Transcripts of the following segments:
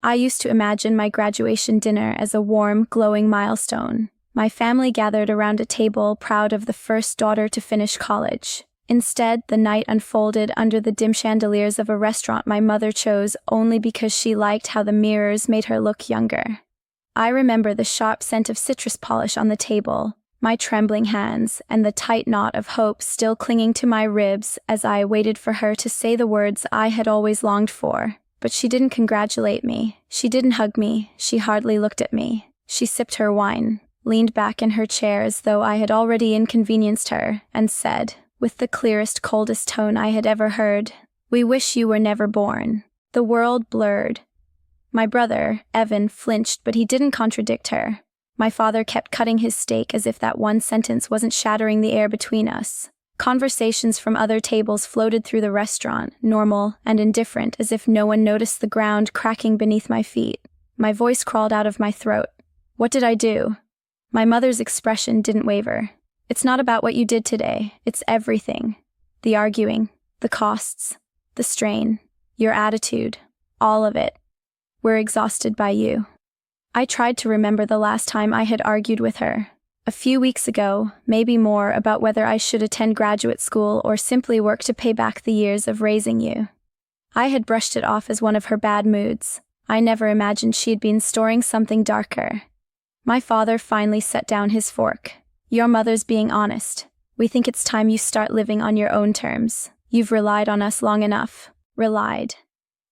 I used to imagine my graduation dinner as a warm, glowing milestone. My family gathered around a table, proud of the first daughter to finish college. Instead, the night unfolded under the dim chandeliers of a restaurant my mother chose only because she liked how the mirrors made her look younger. I remember the sharp scent of citrus polish on the table, my trembling hands, and the tight knot of hope still clinging to my ribs as I waited for her to say the words I had always longed for. But she didn't congratulate me. She didn't hug me. She hardly looked at me. She sipped her wine, leaned back in her chair as though I had already inconvenienced her, and said, with the clearest, coldest tone I had ever heard, "We wish you were never born." The world blurred. My brother, Evan, flinched, but he didn't contradict her. My father kept cutting his steak as if that one sentence wasn't shattering the air between us. Conversations from other tables floated through the restaurant, normal and indifferent, as if no one noticed the ground cracking beneath my feet. My voice crawled out of my throat. What did I do? My mother's expression didn't waver. It's not about what you did today. It's everything. The arguing, the costs, the strain, your attitude, all of it. We're exhausted by you. I tried to remember the last time I had argued with her. A few weeks ago, maybe more, about whether I should attend graduate school or simply work to pay back the years of raising you. I had brushed it off as one of her bad moods. I never imagined she'd been storing something darker. My father finally set down his fork. Your mother's being honest. We think it's time you start living on your own terms. You've relied on us long enough. Relied.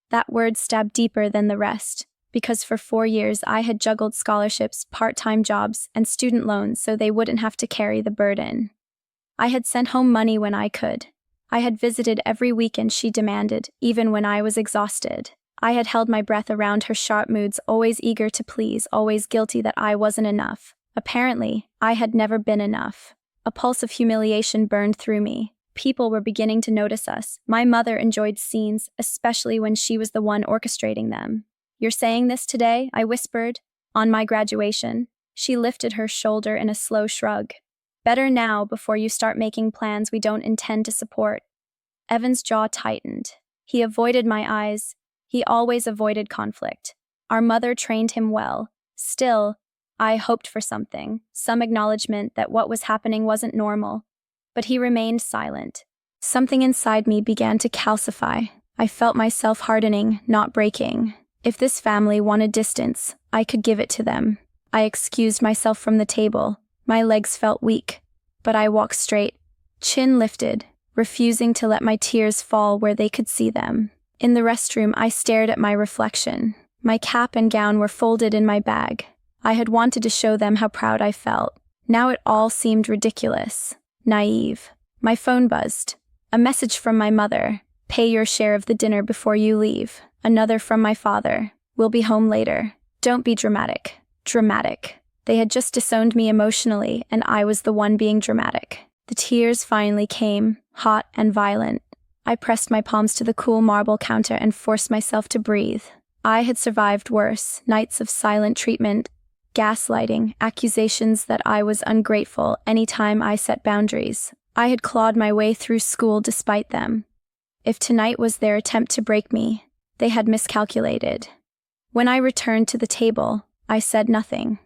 That word stabbed deeper than the rest, because for 4 years I had juggled scholarships, part-time jobs, and student loans so they wouldn't have to carry the burden. I had sent home money when I could. I had visited every weekend she demanded, even when I was exhausted. I had held my breath around her sharp moods, always eager to please, always guilty that I wasn't enough. Apparently, I had never been enough. A pulse of humiliation burned through me. People were beginning to notice us. My mother enjoyed scenes, especially when she was the one orchestrating them. "You're saying this today?" I whispered. "On my graduation?" She lifted her shoulder in a slow shrug. "Better now, before you start making plans we don't intend to support." Evan's jaw tightened. He avoided my eyes. He always avoided conflict. Our mother trained him well. Still, I hoped for something, some acknowledgement that what was happening wasn't normal. But he remained silent. Something inside me began to calcify. I felt myself hardening, not breaking. If this family wanted distance, I could give it to them. I excused myself from the table. My legs felt weak, but I walked straight, chin lifted, refusing to let my tears fall where they could see them. In the restroom, I stared at my reflection. My cap and gown were folded in my bag. I had wanted to show them how proud I felt. Now it all seemed ridiculous, naive. My phone buzzed. A message from my mother. "Pay your share of the dinner before you leave." Another from my father. "We'll be home later. Don't be dramatic." Dramatic. They had just disowned me emotionally, and I was the one being dramatic. The tears finally came, hot and violent. I pressed my palms to the cool marble counter and forced myself to breathe. I had survived worse, nights of silent treatment, gaslighting, accusations that I was ungrateful anytime I set boundaries. I had clawed my way through school despite them. If tonight was their attempt to break me, they had miscalculated. When I returned to the table, I said nothing.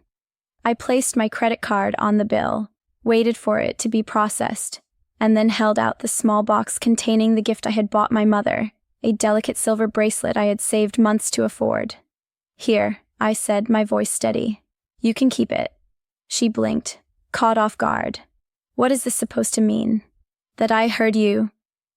I placed my credit card on the bill, waited for it to be processed, and then held out the small box containing the gift I had bought my mother, a delicate silver bracelet I had saved months to afford. "Here," I said, my voice steady. "You can keep it." She blinked, caught off guard. What is this supposed to mean? That I heard you?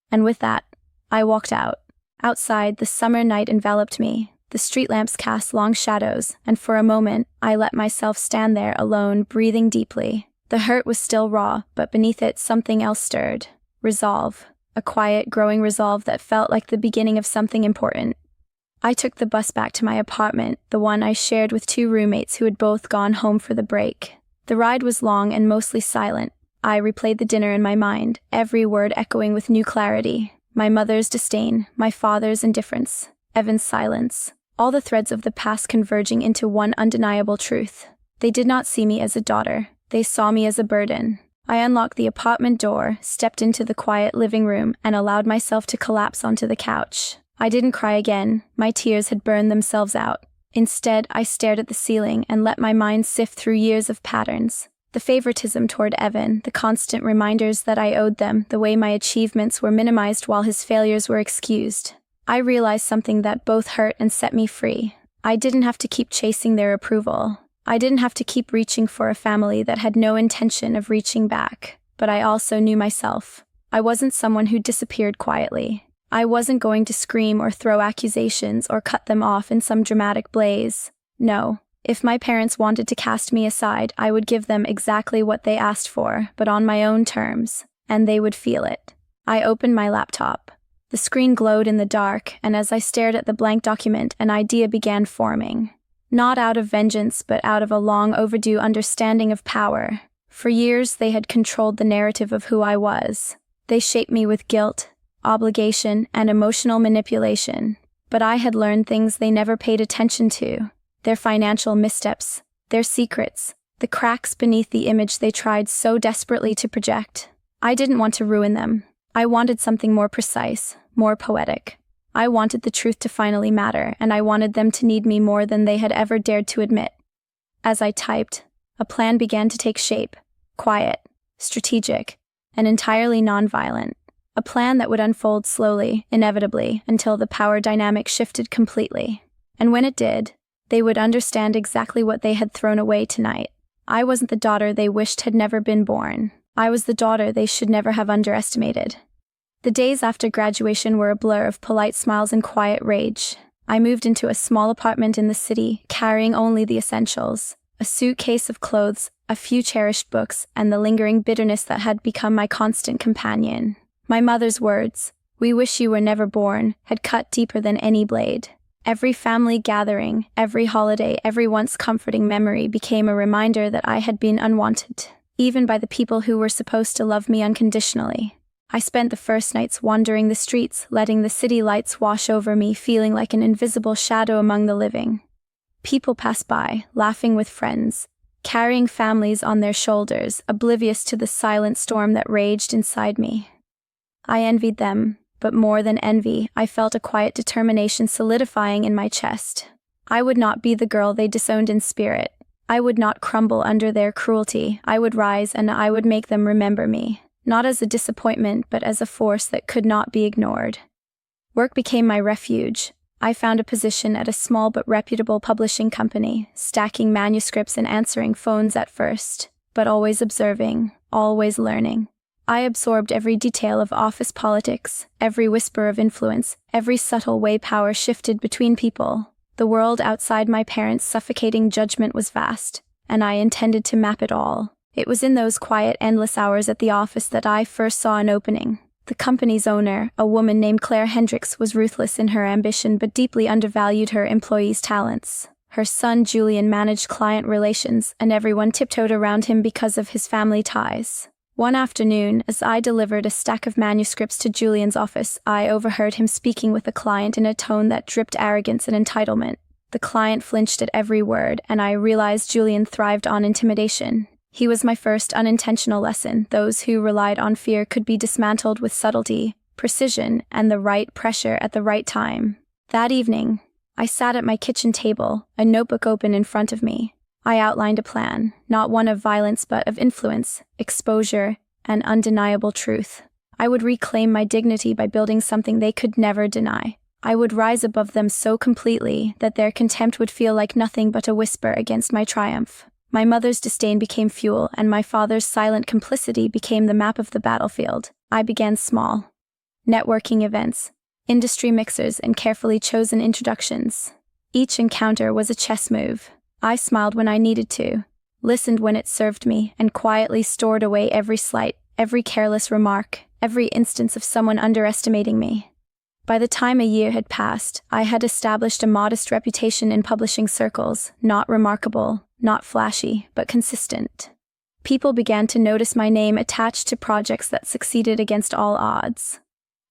And with that, I walked out. Outside, the summer night enveloped me. The street lamps cast long shadows, and for a moment, I let myself stand there alone, breathing deeply. The hurt was still raw, but beneath it, something else stirred. Resolve. A quiet, growing resolve that felt like the beginning of something important. I took the bus back to my apartment, the one I shared with 2 roommates who had both gone home for the break. The ride was long and mostly silent. I replayed the dinner in my mind, every word echoing with new clarity. My mother's disdain, my father's indifference, Evan's silence. All the threads of the past converging into one undeniable truth. They did not see me as a daughter. They saw me as a burden. I unlocked the apartment door, stepped into the quiet living room, and allowed myself to collapse onto the couch. I didn't cry again. My tears had burned themselves out. Instead, I stared at the ceiling and let my mind sift through years of patterns. The favoritism toward Evan, the constant reminders that I owed them, the way my achievements were minimized while his failures were excused. I realized something that both hurt and set me free. I didn't have to keep chasing their approval. I didn't have to keep reaching for a family that had no intention of reaching back. But I also knew myself. I wasn't someone who disappeared quietly. I wasn't going to scream or throw accusations or cut them off in some dramatic blaze. No. If my parents wanted to cast me aside, I would give them exactly what they asked for, but on my own terms, and they would feel it. I opened my laptop. The screen glowed in the dark, and as I stared at the blank document, an idea began forming. Not out of vengeance, but out of a long overdue understanding of power. For years, they had controlled the narrative of who I was. They shaped me with guilt, obligation, and emotional manipulation. But I had learned things they never paid attention to. Their financial missteps, their secrets, the cracks beneath the image they tried so desperately to project. I didn't want to ruin them. I wanted something more precise, more poetic. I wanted the truth to finally matter, and I wanted them to need me more than they had ever dared to admit. As I typed, a plan began to take shape. Quiet, strategic, and entirely nonviolent. A plan that would unfold slowly, inevitably, until the power dynamic shifted completely. And when it did, they would understand exactly what they had thrown away tonight. I wasn't the daughter they wished had never been born. I was the daughter they should never have underestimated. The days after graduation were a blur of polite smiles and quiet rage. I moved into a small apartment in the city, carrying only the essentials. A suitcase of clothes, a few cherished books, and the lingering bitterness that had become my constant companion. My mother's words, "We wish you were never born," had cut deeper than any blade. Every family gathering, every holiday, every once comforting memory became a reminder that I had been unwanted, even by the people who were supposed to love me unconditionally. I spent the first nights wandering the streets, letting the city lights wash over me, feeling like an invisible shadow among the living. People passed by, laughing with friends, carrying families on their shoulders, oblivious to the silent storm that raged inside me. I envied them, but more than envy, I felt a quiet determination solidifying in my chest. I would not be the girl they disowned in spirit. I would not crumble under their cruelty. I would rise, and I would make them remember me, not as a disappointment, but as a force that could not be ignored. Work became my refuge. I found a position at a small but reputable publishing company, stacking manuscripts and answering phones at first, but always observing, always learning. I absorbed every detail of office politics, every whisper of influence, every subtle way power shifted between people. The world outside my parents' suffocating judgment was vast, and I intended to map it all. It was in those quiet, endless hours at the office that I first saw an opening. The company's owner, a woman named Claire Hendricks, was ruthless in her ambition but deeply undervalued her employees' talents. Her son Julian managed client relations, and everyone tiptoed around him because of his family ties. One afternoon, as I delivered a stack of manuscripts to Julian's office, I overheard him speaking with a client in a tone that dripped arrogance and entitlement. The client flinched at every word, and I realized Julian thrived on intimidation. He was my first unintentional lesson. Those who relied on fear could be dismantled with subtlety, precision, and the right pressure at the right time. That evening, I sat at my kitchen table, a notebook open in front of me. I outlined a plan, not one of violence but of influence, exposure, and undeniable truth. I would reclaim my dignity by building something they could never deny. I would rise above them so completely that their contempt would feel like nothing but a whisper against my triumph. My mother's disdain became fuel, and my father's silent complicity became the map of the battlefield. I began small. Networking events, industry mixers, and carefully chosen introductions. Each encounter was a chess move. I smiled when I needed to, listened when it served me, and quietly stored away every slight, every careless remark, every instance of someone underestimating me. By the time a year had passed, I had established a modest reputation in publishing circles, not remarkable, not flashy, but consistent. People began to notice my name attached to projects that succeeded against all odds.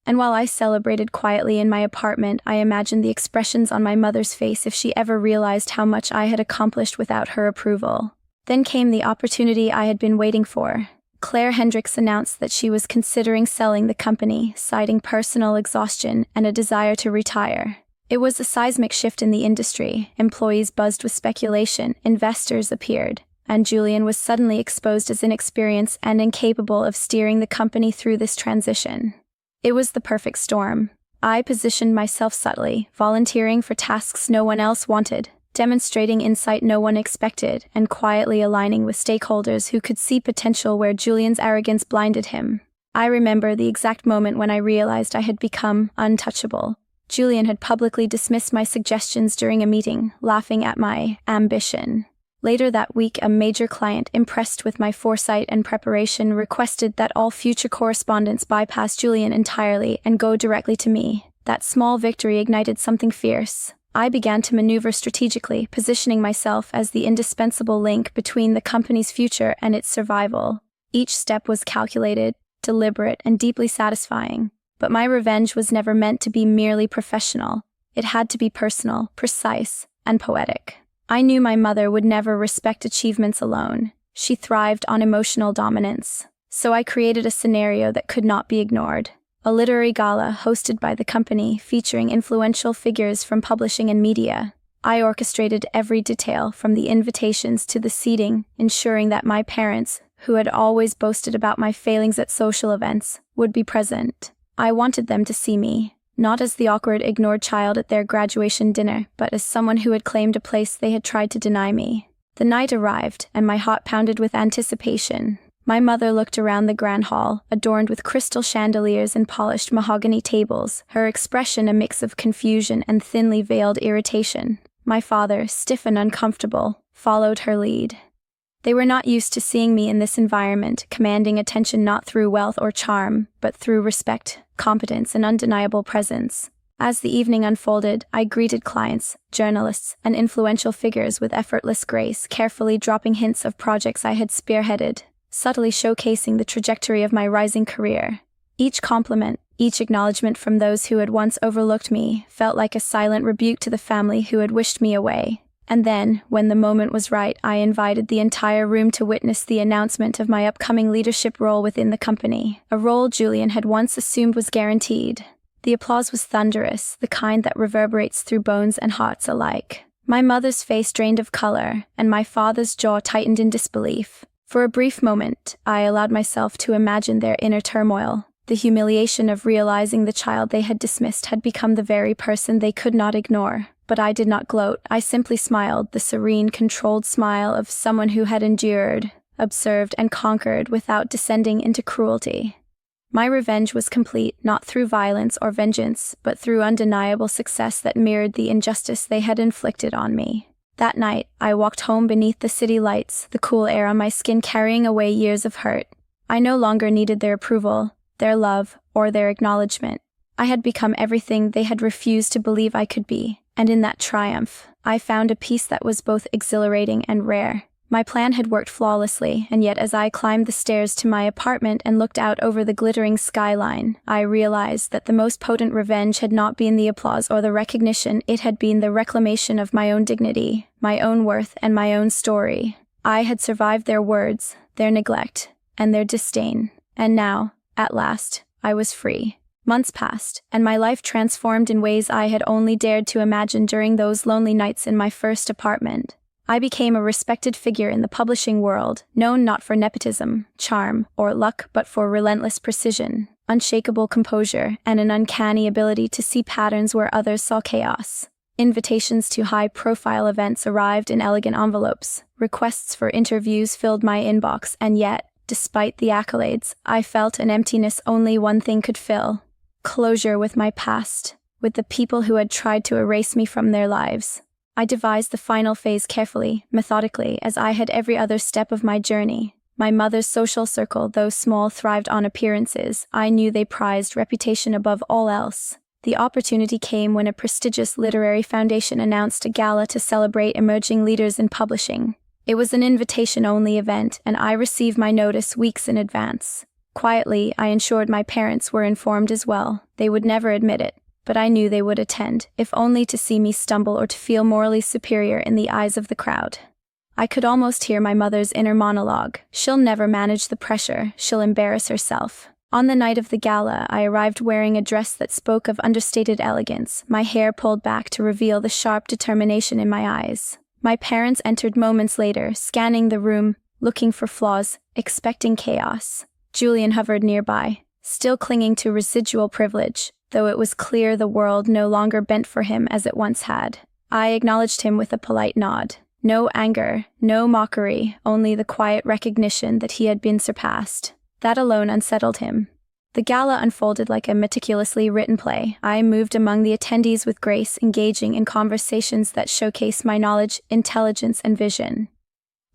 And while I celebrated quietly in my apartment, I imagined the expressions on my mother's face if she ever realized how much I had accomplished without her approval. Then came the opportunity I had been waiting for. Claire Hendricks announced that she was considering selling the company, citing personal exhaustion and a desire to retire. It was a seismic shift in the industry. Employees buzzed with speculation, investors appeared, and Julian was suddenly exposed as inexperienced and incapable of steering the company through this transition. It was the perfect storm. I positioned myself subtly, volunteering for tasks no one else wanted, demonstrating insight no one expected, and quietly aligning with stakeholders who could see potential where Julian's arrogance blinded him. I remember the exact moment when I realized I had become untouchable. Julian had publicly dismissed my suggestions during a meeting, laughing at my ambition. Later that week, a major client, impressed with my foresight and preparation, requested that all future correspondence bypass Julian entirely and go directly to me. That small victory ignited something fierce. I began to maneuver strategically, positioning myself as the indispensable link between the company's future and its survival. Each step was calculated, deliberate, and deeply satisfying. But my revenge was never meant to be merely professional. It had to be personal, precise, and poetic. I knew my mother would never respect achievements alone. She thrived on emotional dominance. So I created a scenario that could not be ignored. A literary gala hosted by the company featuring influential figures from publishing and media. I orchestrated every detail from the invitations to the seating, ensuring that my parents, who had always boasted about my failings at social events, would be present. I wanted them to see me, not as the awkward, ignored child at their graduation dinner, but as someone who had claimed a place they had tried to deny me. The night arrived, and my heart pounded with anticipation. My mother looked around the grand hall, adorned with crystal chandeliers and polished mahogany tables, her expression a mix of confusion and thinly veiled irritation. My father, stiff and uncomfortable, followed her lead. They were not used to seeing me in this environment, commanding attention not through wealth or charm, but through respect, competence, and undeniable presence. As the evening unfolded, I greeted clients, journalists, and influential figures with effortless grace, carefully dropping hints of projects I had spearheaded, subtly showcasing the trajectory of my rising career. Each compliment, each acknowledgement from those who had once overlooked me, felt like a silent rebuke to the family who had wished me away. And then, when the moment was right, I invited the entire room to witness the announcement of my upcoming leadership role within the company, a role Julian had once assumed was guaranteed. The applause was thunderous, the kind that reverberates through bones and hearts alike. My mother's face drained of color, and my father's jaw tightened in disbelief. For a brief moment, I allowed myself to imagine their inner turmoil. The humiliation of realizing the child they had dismissed had become the very person they could not ignore. But I did not gloat. I simply smiled, the serene, controlled smile of someone who had endured, observed, and conquered without descending into cruelty. My revenge was complete, not through violence or vengeance, but through undeniable success that mirrored the injustice they had inflicted on me. That night, I walked home beneath the city lights, the cool air on my skin carrying away years of hurt. I no longer needed their approval, their love, or their acknowledgement. I had become everything they had refused to believe I could be. And in that triumph, I found a peace that was both exhilarating and rare. My plan had worked flawlessly, and yet as I climbed the stairs to my apartment and looked out over the glittering skyline, I realized that the most potent revenge had not been the applause or the recognition, it had been the reclamation of my own dignity, my own worth, and my own story. I had survived their words, their neglect, and their disdain, and now, at last, I was free. Months passed, and my life transformed in ways I had only dared to imagine during those lonely nights in my first apartment. I became a respected figure in the publishing world, known not for nepotism, charm, or luck, but for relentless precision, unshakable composure, and an uncanny ability to see patterns where others saw chaos. Invitations to high-profile events arrived in elegant envelopes. Requests for interviews filled my inbox, and yet, despite the accolades, I felt an emptiness only one thing could fill. Closure with my past, with the people who had tried to erase me from their lives. I devised the final phase carefully, methodically, as I had every other step of my journey. My mother's social circle, though small, thrived on appearances. I knew they prized reputation above all else. The opportunity came when a prestigious literary foundation announced a gala to celebrate emerging leaders in publishing. It was an invitation-only event, and I received my notice weeks in advance. Quietly, I ensured my parents were informed as well. They would never admit it, but I knew they would attend, if only to see me stumble or to feel morally superior in the eyes of the crowd. I could almost hear my mother's inner monologue. She'll never manage the pressure, she'll embarrass herself. On the night of the gala, I arrived wearing a dress that spoke of understated elegance, my hair pulled back to reveal the sharp determination in my eyes. My parents entered moments later, scanning the room, looking for flaws, expecting chaos. Julian hovered nearby, still clinging to residual privilege, though it was clear the world no longer bent for him as it once had. I acknowledged him with a polite nod. No anger, no mockery, only the quiet recognition that he had been surpassed. That alone unsettled him. The gala unfolded like a meticulously written play. I moved among the attendees with grace, engaging in conversations that showcased my knowledge, intelligence, and vision.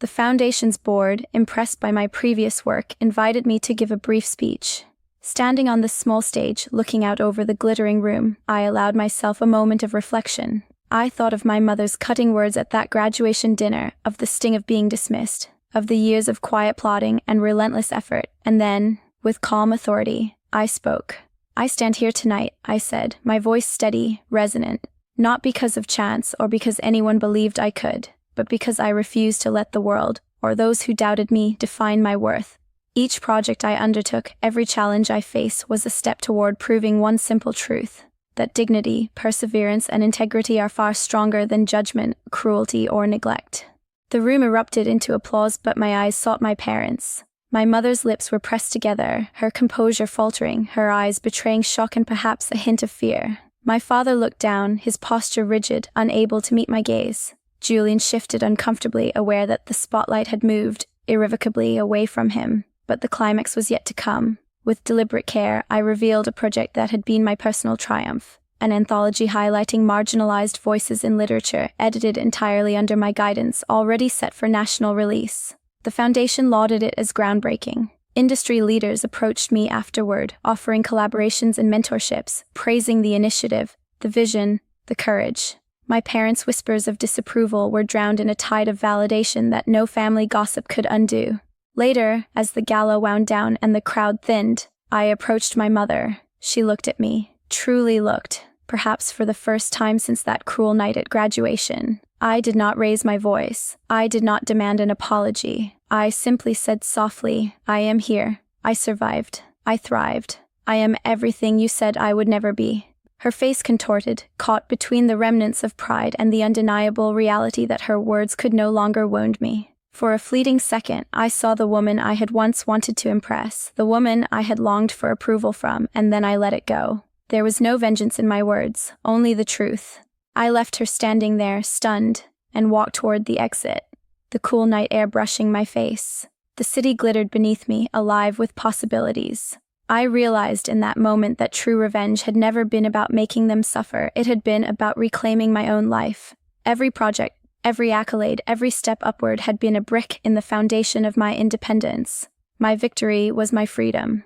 The Foundation's board, impressed by my previous work, invited me to give a brief speech. Standing on the small stage, looking out over the glittering room, I allowed myself a moment of reflection. I thought of my mother's cutting words at that graduation dinner, of the sting of being dismissed, of the years of quiet plotting and relentless effort, and then, with calm authority, I spoke. "I stand here tonight," I said, my voice steady, resonant, not because of chance or because anyone believed I could, but because I refused to let the world, or those who doubted me, define my worth. Each project I undertook, every challenge I faced, was a step toward proving one simple truth: that dignity, perseverance, and integrity are far stronger than judgment, cruelty, or neglect. The room erupted into applause, but my eyes sought my parents. My mother's lips were pressed together, her composure faltering, her eyes betraying shock and perhaps a hint of fear. My father looked down, his posture rigid, unable to meet my gaze. Julian shifted uncomfortably, aware that the spotlight had moved irrevocably away from him. But the climax was yet to come. With deliberate care, I revealed a project that had been my personal triumph. An anthology highlighting marginalized voices in literature, edited entirely under my guidance, already set for national release. The Foundation lauded it as groundbreaking. Industry leaders approached me afterward, offering collaborations and mentorships, praising the initiative, the vision, the courage. My parents' whispers of disapproval were drowned in a tide of validation that no family gossip could undo. Later, as the gala wound down and the crowd thinned, I approached my mother. She looked at me, truly looked, perhaps for the first time since that cruel night at graduation. I did not raise my voice. I did not demand an apology. I simply said softly, "I am here. I survived. I thrived. I am everything you said I would never be." Her face contorted, caught between the remnants of pride and the undeniable reality that her words could no longer wound me. For a fleeting second, I saw the woman I had once wanted to impress, the woman I had longed for approval from, and then I let it go. There was no vengeance in my words, only the truth. I left her standing there, stunned, and walked toward the exit, the cool night air brushing my face. The city glittered beneath me, alive with possibilities. I realized in that moment that true revenge had never been about making them suffer. It had been about reclaiming my own life. Every project, every accolade, every step upward had been a brick in the foundation of my independence. My victory was my freedom.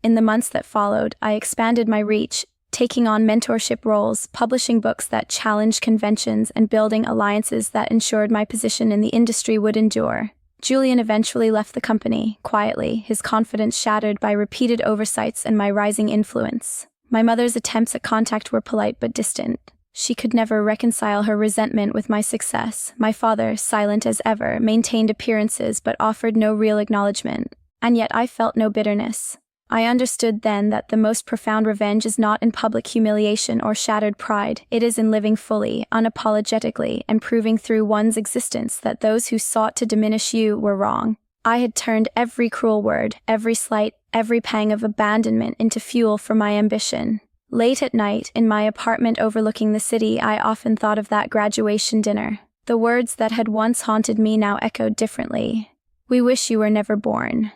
In the months that followed, I expanded my reach, taking on mentorship roles, publishing books that challenged conventions, and building alliances that ensured my position in the industry would endure. Julian eventually left the company, quietly, his confidence shattered by repeated oversights and my rising influence. My mother's attempts at contact were polite but distant. She could never reconcile her resentment with my success. My father, silent as ever, maintained appearances but offered no real acknowledgement. And yet I felt no bitterness. I understood then that the most profound revenge is not in public humiliation or shattered pride. It is in living fully, unapologetically, and proving through one's existence that those who sought to diminish you were wrong. I had turned every cruel word, every slight, every pang of abandonment into fuel for my ambition. Late at night, in my apartment overlooking the city, I often thought of that graduation dinner. The words that had once haunted me now echoed differently. "We wish you were never born."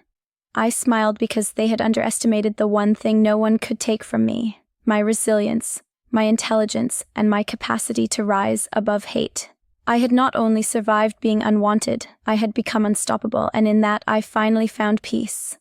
I smiled because they had underestimated the one thing no one could take from me: my resilience, my intelligence, and my capacity to rise above hate. I had not only survived being unwanted, I had become unstoppable, and in that I finally found peace.